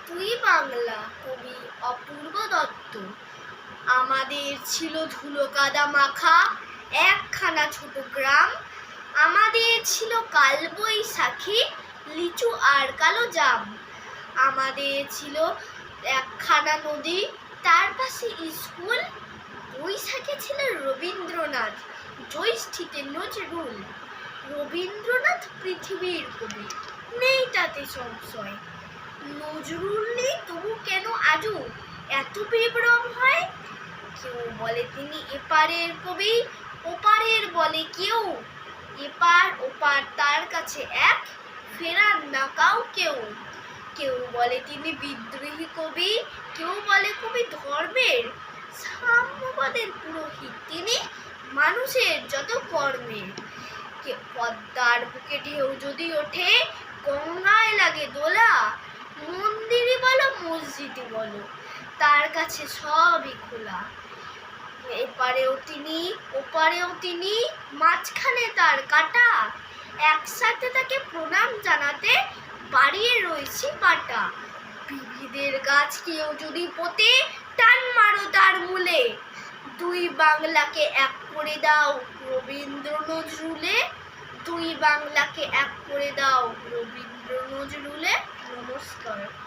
তুই বাংলা কবি অপূর্ব দত্ত। আমাদের ছিল ধুলো কাদা মাখা একখানা ছোট গ্রাম। আমাদের ছিল কালবৈশাখী লিচু আর কালো জাম। আমাদের ছিল একখানা নদী, তার পাশে স্কুল। বৈশাখে ছিল রবীন্দ্রনাথ, জ্যৈষ্ঠীতে নজরুল। রবীন্দ্রনাথ পৃথিবীর কবি, নেই তাতে সংশয়। নজরুল নেই, তবু কেন আজও এত বিভ্রম হয়? কেউ বলে তিনি এপারের কবি, ওপারের বলে কেউ। এপার ওপার তার কাছে এক, ফেরার না কাউকেও। কেউ বলে তিনি বিদ্রোহী কবি, কেউ বলে কবি ধর্মের। সাম্যবাদের পুরোহিত তিনি, মানুষের যত কর্মের। পদ্মার বুকে ঢেউ যদি ওঠে, গঙ্গায় লাগে দোলা। মন্দিরই বলো মসজিদই বলো, তার কাছে সবই খোলা। এপারেও তিনি ওপারেও তিনি, মাঝখানে তার কাটা। একসাথে তাকে প্রণাম জানাতে বাড়িয়ে রয়েছি পাটা। বিবিধের গাছ কেউ যদি পোতে, টান মারো তার মূলে। দুই বাংলাকে এক করে দাও রবীন্দ্র নজরুলে। দুই বাংলাকে এক করে দাও রবীন্দ্র নজরুলে। নমস্কার।